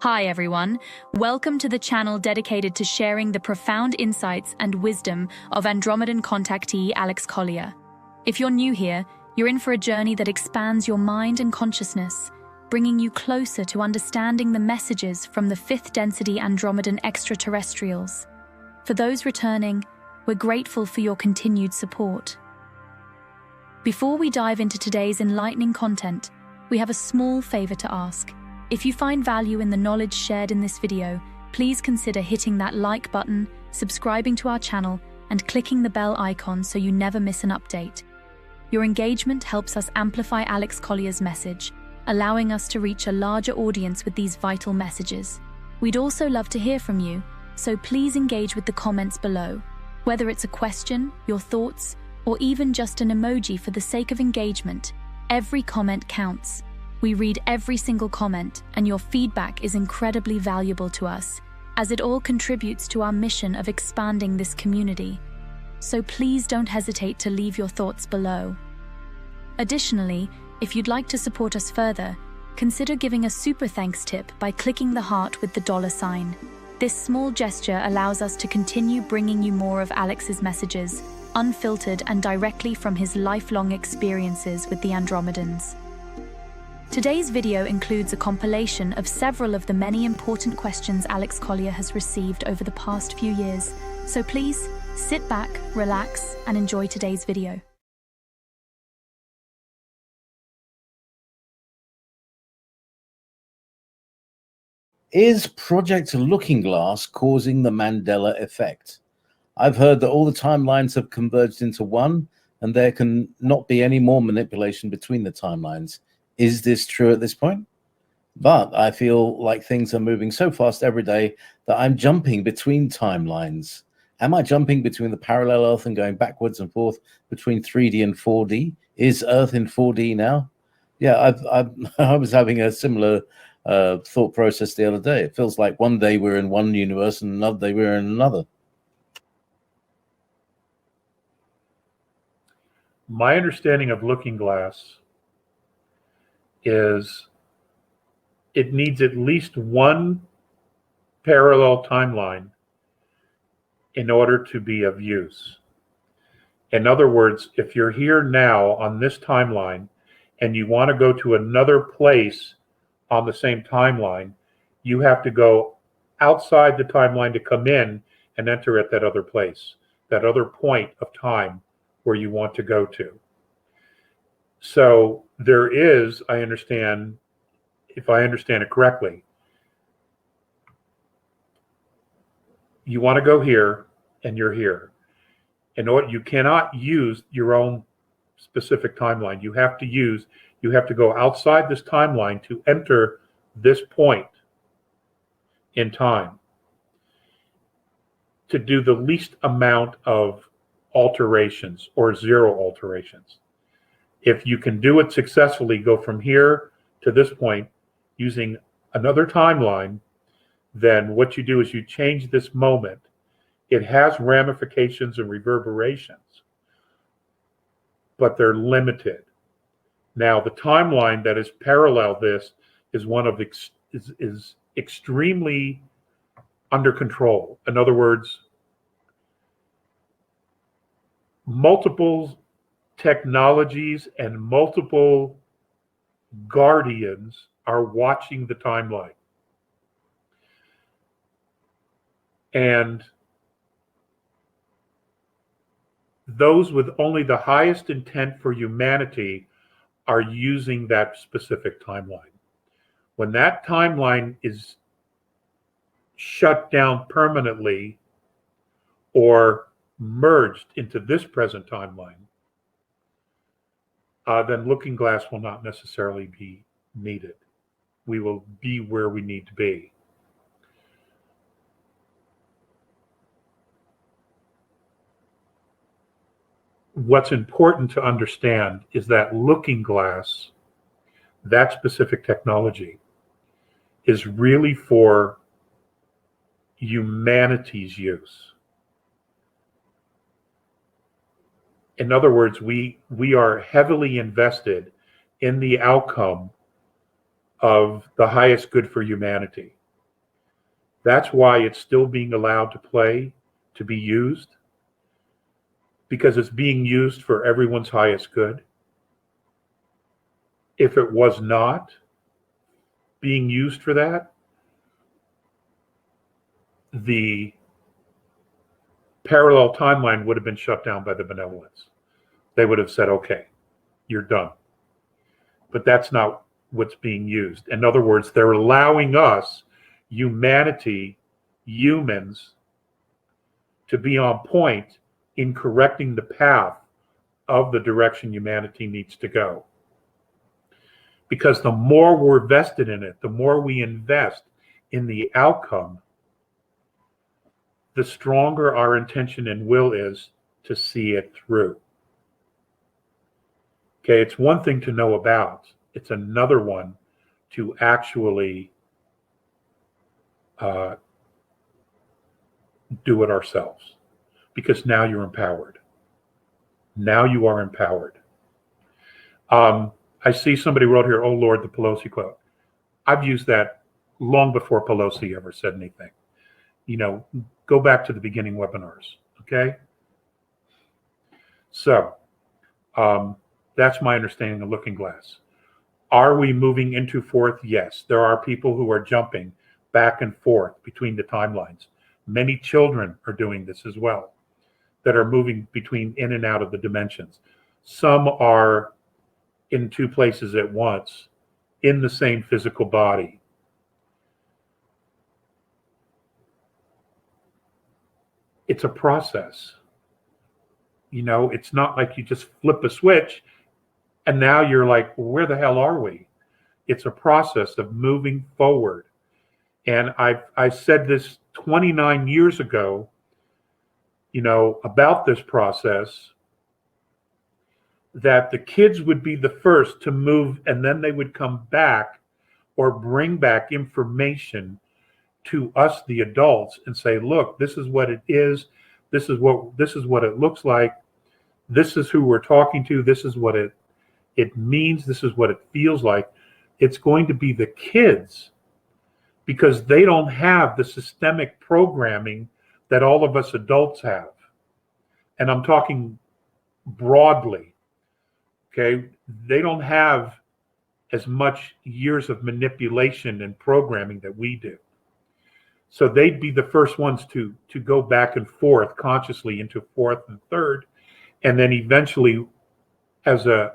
Hi everyone, welcome to the channel dedicated to sharing the profound insights and wisdom of Andromedan contactee Alex Collier. If you're new here, you're in for a journey that expands your mind and consciousness, bringing you closer to understanding the messages from the fifth density Andromedan extraterrestrials. For those returning, we're grateful for your continued support. Before we dive into today's enlightening content, we have a small favor to ask. If you find value in the knowledge shared in this video, please consider hitting that like button, subscribing to our channel, and clicking the bell icon so you never miss an update. Your engagement helps us amplify Alex Collier's message, allowing us to reach a larger audience with these vital messages. We'd also love to hear from you, so please engage with the comments below. Whether it's a question, your thoughts, or even just an emoji for the sake of engagement, every comment counts. We read every single comment, and your feedback is incredibly valuable to us, as it all contributes to our mission of expanding this community. So please don't hesitate to leave your thoughts below. Additionally, if you'd like to support us further, consider giving a super thanks tip by clicking the heart with the $sign. This small gesture allows us to continue bringing you more of Alex's messages, unfiltered and directly from his lifelong experiences with the Andromedans. Today's video includes a compilation of several of the many important questions Alex Collier has received over the past few years, so please sit back, relax, and enjoy today's video. Is Project Looking Glass causing the Mandela Effect? I've heard that all the timelines have converged into one, and there can not be any more manipulation between the timelines. Is this true at this point? But I feel like things are moving so fast every day that I'm jumping between timelines. Am I jumping between the parallel Earth and going backwards and forth between 3D and 4D? Is Earth in 4D now? Yeah, I was having a similar thought process the other day. It feels like one day we're in one universe and another day we're in another. My understanding of Looking Glass is it needs at least one parallel timeline in order to be of use. In other words, if you're here now on this timeline and you want to go to another place on the same timeline, you have to go outside the timeline to come in and enter at that other place, that other point of time where you want to go to. So there is, I understand, if I understand it correctly, you want to go here and you're here. You cannot use your own specific timeline. You have to go outside this timeline to enter this point in time to do the least amount of alterations or zero alterations. If you can do it successfully, go from here to this point using another timeline, then what you do is you change this moment. It has ramifications and reverberations, but they're limited. Now, the timeline that is parallel this is one of is extremely under control. In other words, multiple technologies and multiple guardians are watching the timeline. And those with only the highest intent for humanity are using that specific timeline. When that timeline is shut down permanently or merged into this present timeline, then Looking Glass will not necessarily be needed. We will be where we need to be. What's important to understand is that Looking Glass, that specific technology, is really for humanity's use. In other words, we are heavily invested in the outcome of the highest good for humanity. That's why it's still being allowed to play, to be used, because it's being used for everyone's highest good. If it was not being used for that, the parallel timeline would have been shut down by the benevolence. They would have said, okay, you're done. But that's not what's being used. In other words, they're allowing us, humanity, humans, to be on point in correcting the path of the direction humanity needs to go. Because the more we're vested in it, the more we invest in the outcome, the stronger our intention and will is to see it through. Okay, it's one thing to know about, it's another one to actually do it ourselves. Because now you're empowered. Now you are empowered. I see somebody wrote here, oh Lord, the Pelosi quote. I've used that long before Pelosi ever said anything. You know, go back to the beginning webinars, okay? So, that's my understanding of Looking Glass. Are we moving into fourth? Yes. There are people who are jumping back and forth between the timelines. Many children are doing this as well, that are moving between in and out of the dimensions. Some are in two places at once in the same physical body. It's a process. You know, it's not like you just flip a switch and now you're like, well, where the hell are we? It's a process of moving forward. And I said this 29 years ago, you know, about this process, that the kids would be the first to move and then they would come back or bring back information to us, the adults, and say, look, this is what it is. This is what it looks like. This is who we're talking to. This is what it means. This is what it feels like. It's going to be the kids, because they don't have the systemic programming that all of us adults have. And I'm talking broadly. Okay, they don't have as much years of manipulation and programming that we do. So they'd be the first ones to go back and forth consciously into fourth and third. And then eventually, as a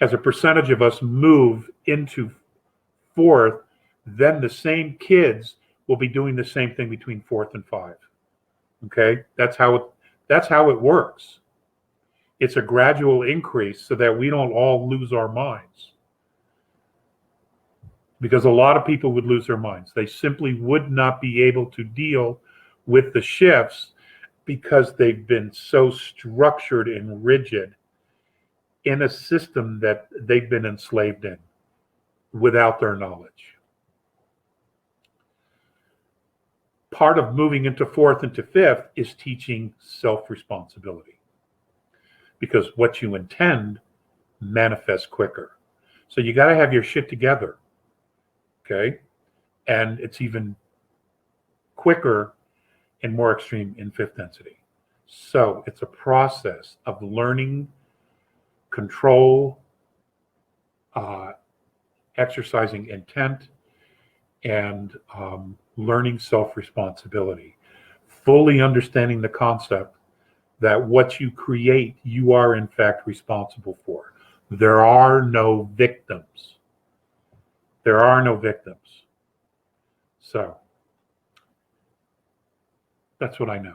percentage of us move into fourth, then the same kids will be doing the same thing between fourth and five. Okay, that's how it works. It's a gradual increase so that we don't all lose our minds. Because a lot of people would lose their minds. They simply would not be able to deal with the shifts because they've been so structured and rigid in a system that they've been enslaved in without their knowledge. Part of moving into fourth and to fifth is teaching self-responsibility. Because what you intend manifests quicker. So you got to have your shit together. Okay? And it's even quicker and more extreme in fifth density. So it's a process of learning, control, exercising intent, and learning self-responsibility. Fully understanding the concept that what you create, you are in fact responsible for. There are no victims. There are no victims. So, that's what I know.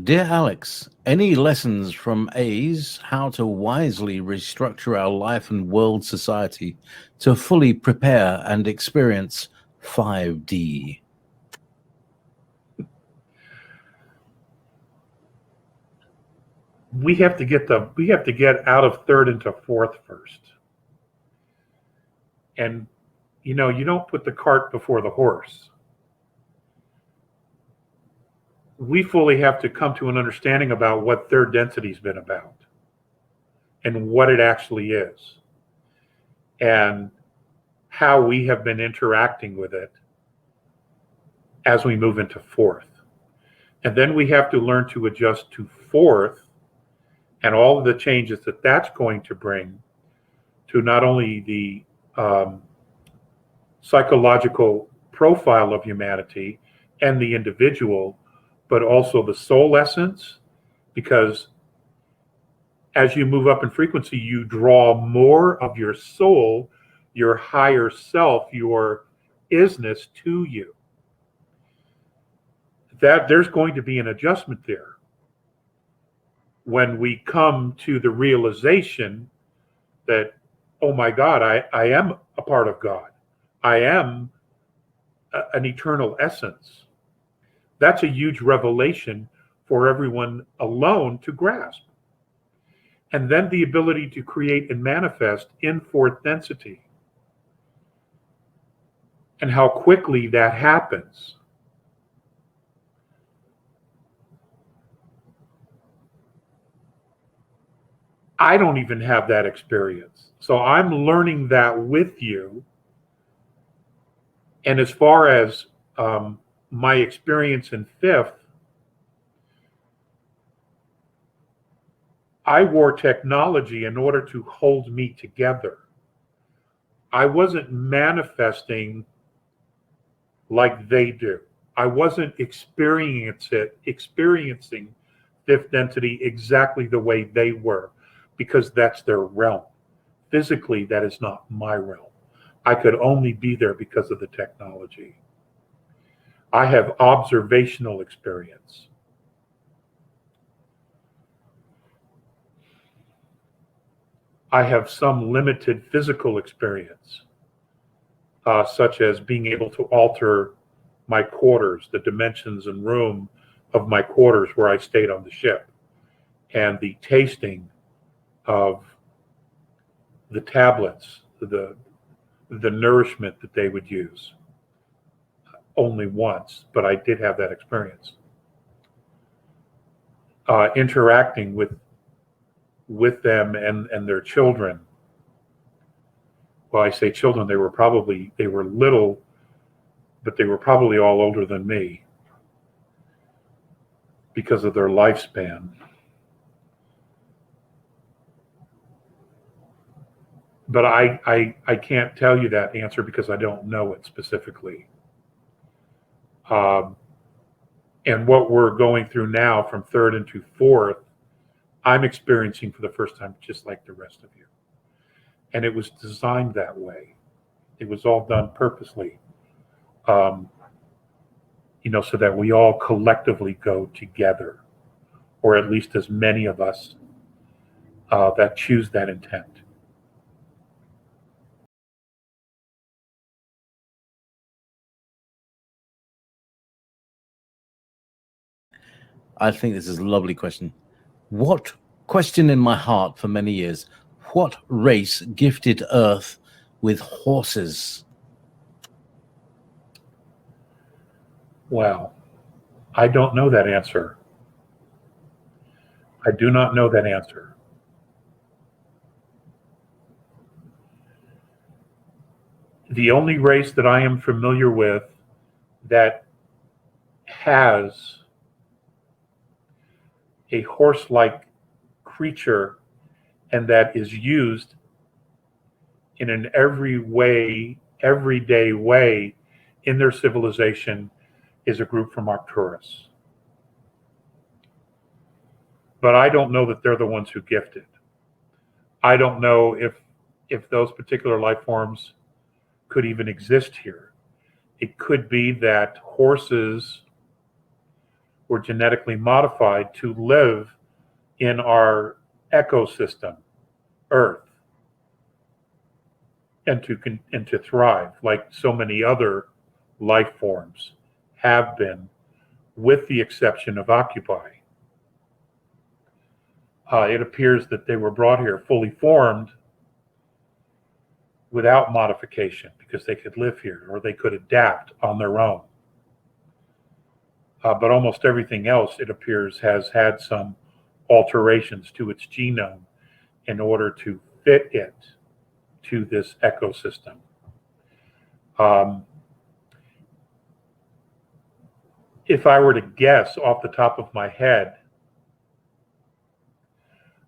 Dear Alex, any lessons from A's how to wisely restructure our life and world society to fully prepare and experience 5D? We have to get out of third into fourth first. And you know, you don't put the cart before the horse. We fully have to come to an understanding about what third density's been about and what it actually is, and how we have been interacting with it as we move into fourth. And then we have to learn to adjust to fourth and all of the changes that that's going to bring to not only the psychological profile of humanity and the individual, but also the soul essence, because as you move up in frequency, you draw more of your soul, your higher self, your isness to you. That there's going to be an adjustment there when we come to the realization that, oh my God, I am a part of God. I am an eternal essence. That's a huge revelation for everyone alone to grasp. And then the ability to create and manifest in fourth density. And how quickly that happens. I don't even have that experience. So I'm learning that with you. And as far as my experience in fifth, I wore technology in order to hold me together. I wasn't manifesting like they do. I wasn't experiencing fifth density exactly the way they were, because that's their realm. Physically, that is not my realm. I could only be there because of the technology. I have observational experience. I have some limited physical experience, such as being able to alter my quarters, the dimensions and room of my quarters where I stayed on the ship, and the tasting of the tablets, the nourishment that they would use. Only once, but I did have that experience. Interacting with them and their children. Well, I say children, they were little, but they were probably all older than me because of their lifespan. But I can't tell you that answer because I don't know it specifically. And what we're going through now from third into fourth, I'm experiencing for the first time, just like the rest of you. And it was designed that way. It was all done purposely, so that we all collectively go together, or at least as many of us that choose that intent. I think this is a lovely question. What question in my heart for many years? What race gifted Earth with horses? Wow. I don't know that answer. I do not know that answer. The only race that I am familiar with that has a horse-like creature and that is used in an everyday way in their civilization is a group from Arcturus. But I don't know that they're the ones who gifted. I don't know if those particular life forms could even exist here. It could be that horses were genetically modified to live in our ecosystem, Earth, and to thrive like so many other life forms have been, with the exception of Occupy. It appears that they were brought here fully formed without modification because they could live here or they could adapt on their own. But almost everything else, it appears, has had some alterations to its genome in order to fit it to this ecosystem. If I were to guess off the top of my head,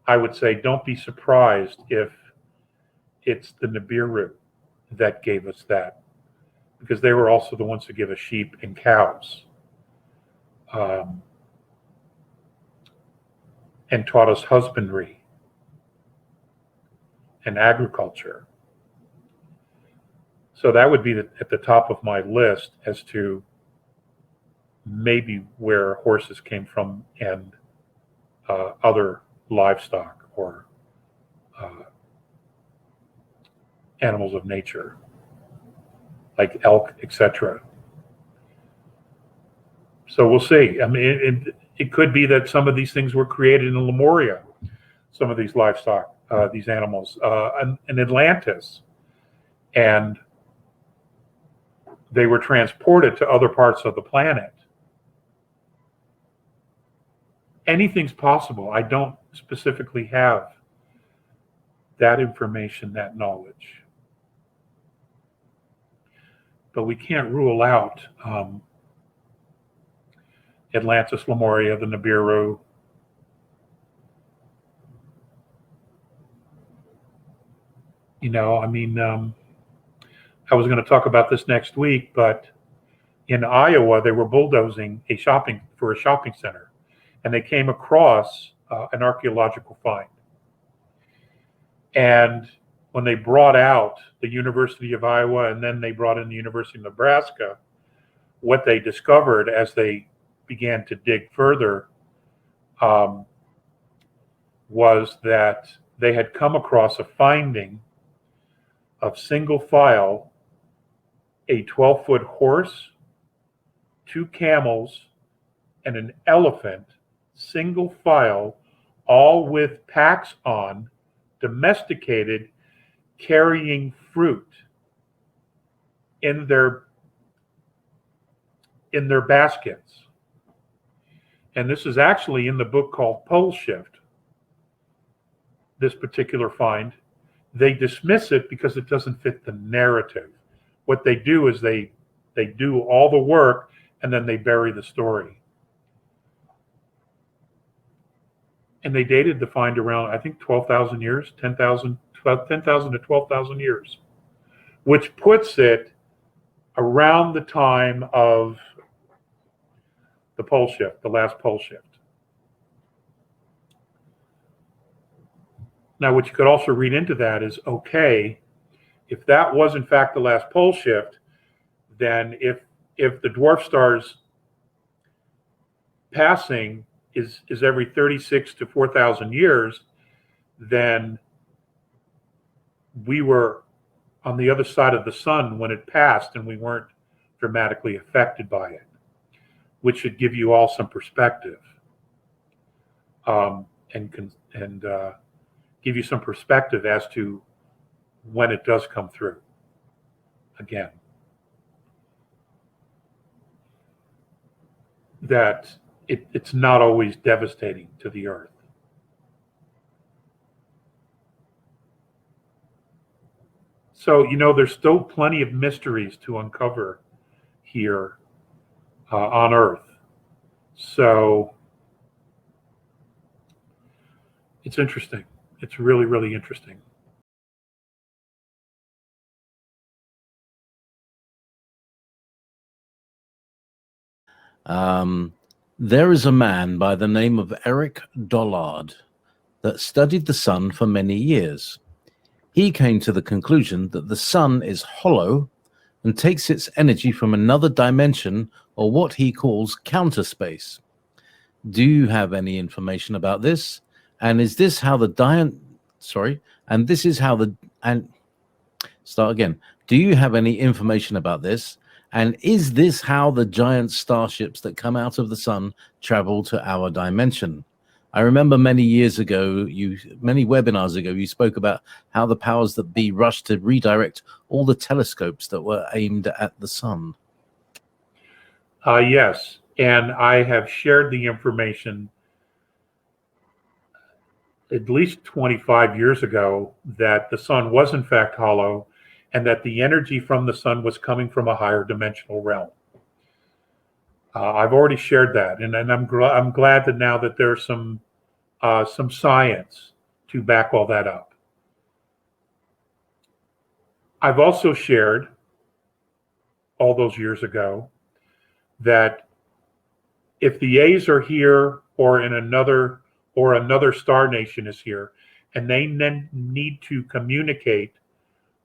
I would say don't be surprised if it's the Nibiru that gave us that, because they were also the ones who give us sheep and cows, and taught us husbandry and agriculture. So that would be at the top of my list as to maybe where horses came from and other livestock or animals of nature, like elk, etc. So we'll see. I mean, it could be that some of these things were created in Lemuria, some of these livestock, these animals, in Atlantis, and they were transported to other parts of the planet. Anything's possible. I don't specifically have that information, that knowledge. But we can't rule out Atlantis, Lemuria, the Nibiru. You know, I mean, I was going to talk about this next week, but in Iowa, they were bulldozing a shopping center, and they came across an archaeological find. And when they brought out the University of Iowa, and then they brought in the University of Nebraska, what they discovered as they began to dig further was that they had come across a finding of single file, a 12-foot horse, 2 camels, and an elephant, single file, all with packs on, domesticated, carrying fruit in their baskets. And this is actually in the book called Pole Shift, this particular find. They dismiss it because it doesn't fit the narrative. What they do is they do all the work and then they bury the story. And they dated the find around, I think, 12,000 years, 10,000 to 12,000 years, which puts it around the time of the pole shift, the last pole shift. Now, what you could also read into that is, okay, if that was in fact the last pole shift, then if the dwarf star's passing is every 36 to 4,000 years, then we were on the other side of the sun when it passed and we weren't dramatically affected by it, which should give you all some perspective, and give you some perspective as to when it does come through again. That it's not always devastating to the earth. So, you know, there's still plenty of mysteries to uncover here on Earth. So it's interesting. It's really, really interesting. There is a man by the name of Eric Dollard that studied the sun for many years. He came to the conclusion that the sun is hollow and takes its energy from another dimension, or what he calls counter space. Do you have any information about this? And is this how the Do you have any information about this? And is this how the giant starships that come out of the sun travel to our dimension? I remember many webinars ago, you spoke about how the powers that be rushed to redirect all the telescopes that were aimed at the sun. Yes, and I have shared the information at least 25 years ago that the sun was in fact hollow and that the energy from the sun was coming from a higher dimensional realm. I've already shared that, and I'm glad that now that there's some science to back all that up. I've also shared all those years ago that if the A's are here or another star nation is here, and they then need to communicate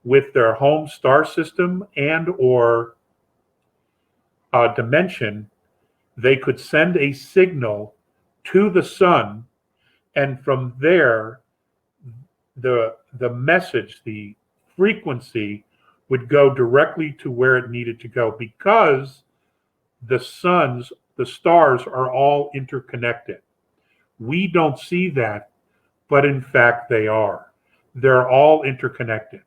with their home star system and or dimension, they could send a signal to the sun, and from there, the message, the frequency would go directly to where it needed to go, because the stars are all interconnected. We don't see that, but in fact they are. They're all interconnected.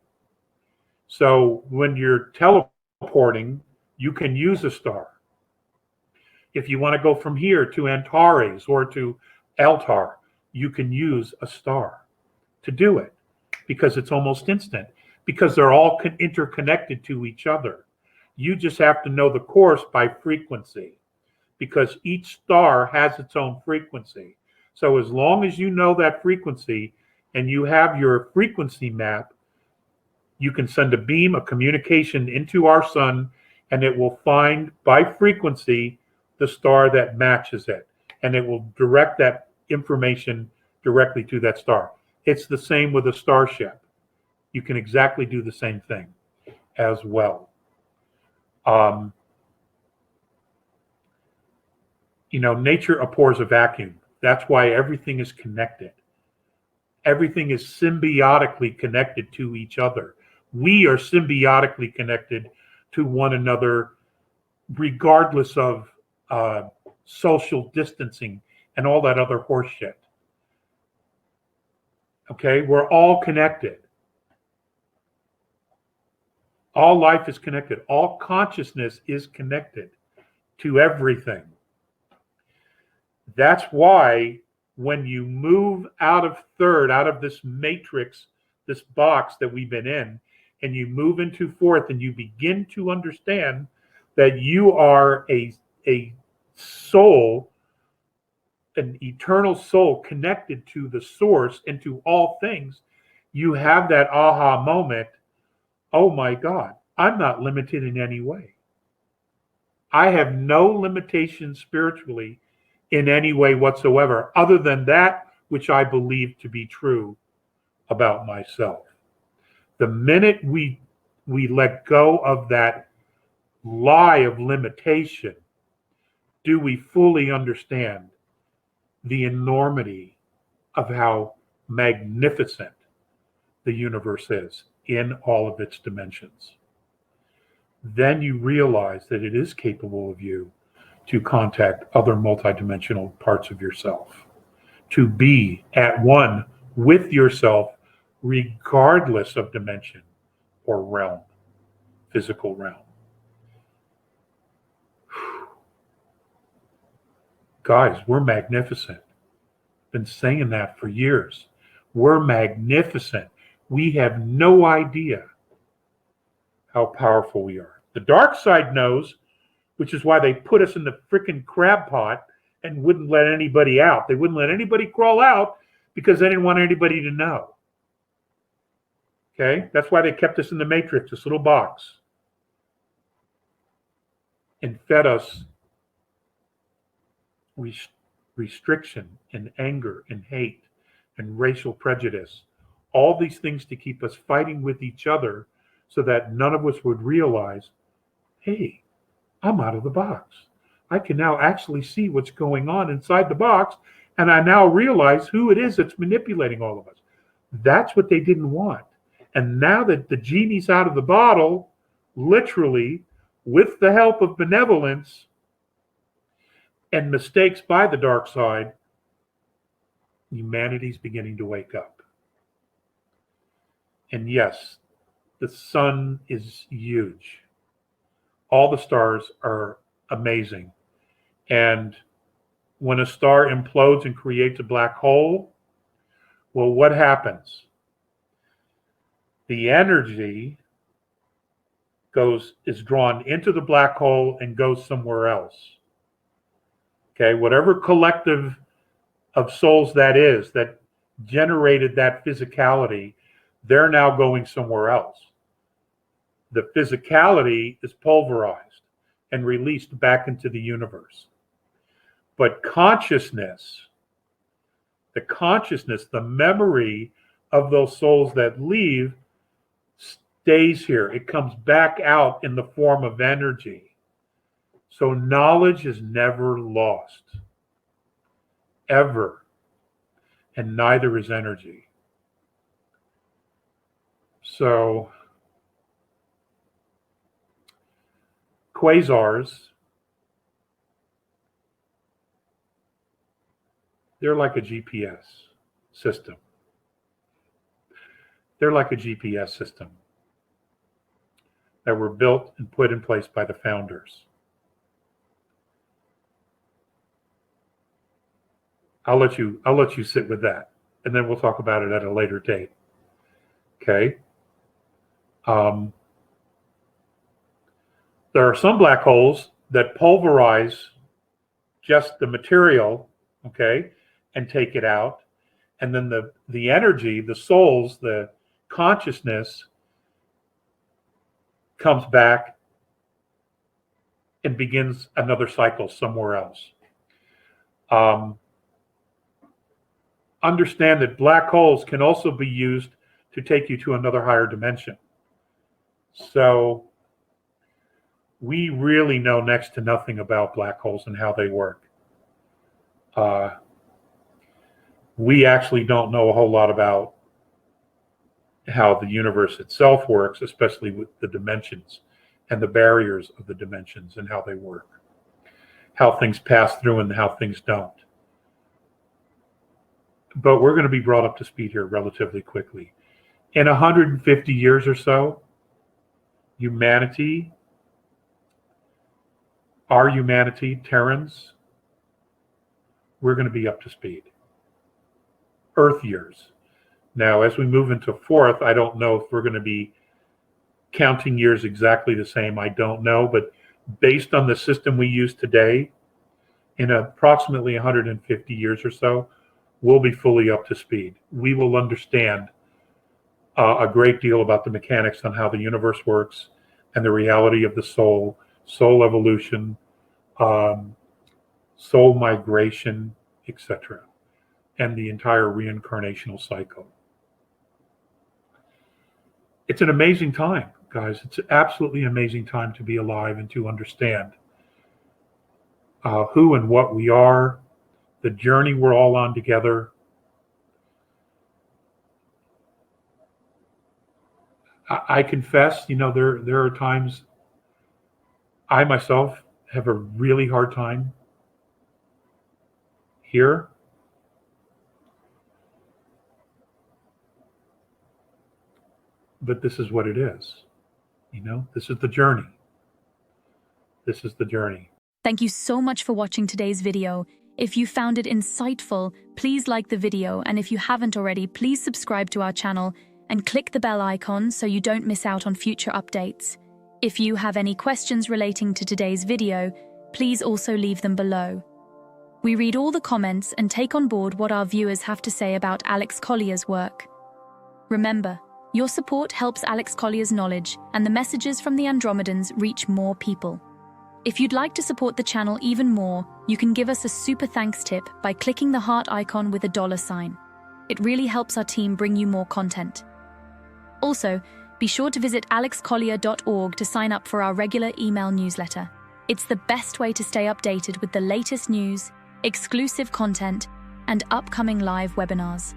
So when you're teleporting, you can use a star. If you want to go from here to Antares or to Altar, you can use a star to do it, because it's almost instant, because they're all interconnected to each other. You just have to know the course by frequency, because each star has its own frequency. So as long as you know that frequency and you have your frequency map, you can send a beam, a communication into our sun, and it will find by frequency the star that matches it, and it will direct that information directly to that star. It's the same with a starship. You can exactly do the same thing as well. Nature abhors a vacuum. That's why everything is connected. Everything is symbiotically connected to each other. We are symbiotically connected to one another, regardless of social distancing and all that other horse shit. Okay, we're all connected. All life is connected. All consciousness is connected to everything. That's why when you move out of this matrix, this box that we've been in, and you move into fourth, and you begin to understand that you are a soul, an eternal soul connected to the source and to all things, you have that aha moment. Oh my God, I'm not limited in any way. I have no limitations spiritually in any way whatsoever, other than that which I believe to be true about myself. The minute we let go of that lie of limitation, do we fully understand the enormity of how magnificent the universe is in all of its dimensions. Then you realize that it is capable of you to contact other multidimensional parts of yourself, to be at one with yourself, regardless of dimension or realm, physical realm. Guys, we're magnificent. Been saying that for years. We're magnificent. We have no idea how powerful we are. The dark side knows, which is why they put us in the freaking crab pot and wouldn't let anybody out. They wouldn't let anybody crawl out because they didn't want anybody to know. Okay? That's why they kept us in the matrix, this little box, and fed us restriction and anger and hate and racial prejudice. All these things to keep us fighting with each other so that none of us would realize, hey, I'm out of the box. I can now actually see what's going on inside the box, and I now realize who it is that's manipulating all of us. That's what they didn't want. And now that the genie's out of the bottle, literally, with the help of benevolence and mistakes by the dark side, humanity's beginning to wake up. And yes, the sun is huge. All the stars are amazing. And when a star implodes and creates a black hole, Well, what happens? The energy is drawn into the black hole and goes somewhere else. Okay, whatever collective of souls that is that generated that physicality, they're now going somewhere else. The physicality is pulverized and released back into the universe. But consciousness, the memory of those souls that leave stays here. It comes back out in the form of energy. So knowledge is never lost, ever, and neither is energy. So quasars, they're like a GPS system. They're like a GPS system that were built and put in place by the founders. I'll let you sit with that, and then we'll talk about it at a later date. Okay. There are some black holes that pulverize just the material, okay, and take it out. And then the energy, the souls, the consciousness comes back and begins another cycle somewhere else. Understand that black holes can also be used to take you to another higher dimension. So we really know next to nothing about black holes and how they work. We actually don't know a whole lot about how the universe itself works, especially with the dimensions and the barriers of the dimensions and how they work, how things pass through and how things don't. But we're going to be brought up to speed here relatively quickly. In 150 years or so, our humanity, Terrans, we're going to be up to speed. Earth years. Now, as we move into fourth, I don't know if we're going to be counting years exactly the same. I don't know, but based on the system we use today, in approximately 150 years or so, we'll be fully up to speed. We will understand a great deal about the mechanics on how the universe works and the reality of the soul, soul evolution, soul migration, etc., and the entire reincarnational cycle. It's an amazing time, guys. It's an absolutely amazing time to be alive and to understand who and what we are, the journey we're all on together. I confess, there are times I myself have a really hard time here. But this is what it is. This is the journey. This is the journey. Thank you so much for watching today's video. If you found it insightful, please like the video, and if you haven't already, please subscribe to our channel and click the bell icon so you don't miss out on future updates. If you have any questions relating to today's video, please also leave them below. We read all the comments and take on board what our viewers have to say about Alex Collier's work. Remember, your support helps Alex Collier's knowledge and the messages from the Andromedans reach more people. If you'd like to support the channel even more, you can give us a super thanks tip by clicking the heart icon with a $sign. It really helps our team bring you more content. Also, be sure to visit alexcollier.org to sign up for our regular email newsletter. It's the best way to stay updated with the latest news, exclusive content, and upcoming live webinars.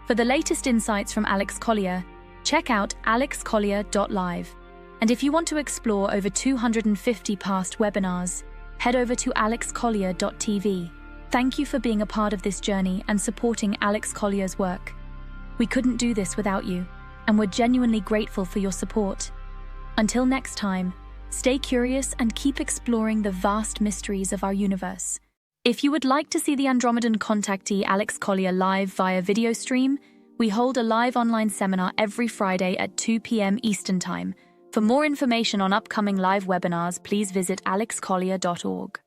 For the latest insights from Alex Collier, check out alexcollier.live. And if you want to explore over 250 past webinars, head over to alexcollier.tv. Thank you for being a part of this journey and supporting Alex Collier's work. We couldn't do this without you, and we're genuinely grateful for your support. Until next time, stay curious and keep exploring the vast mysteries of our universe. If you would like to see the Andromedan contactee Alex Collier live via video stream, we hold a live online seminar every Friday at 2 p.m. Eastern Time. For more information on upcoming live webinars, please visit alexcollier.org.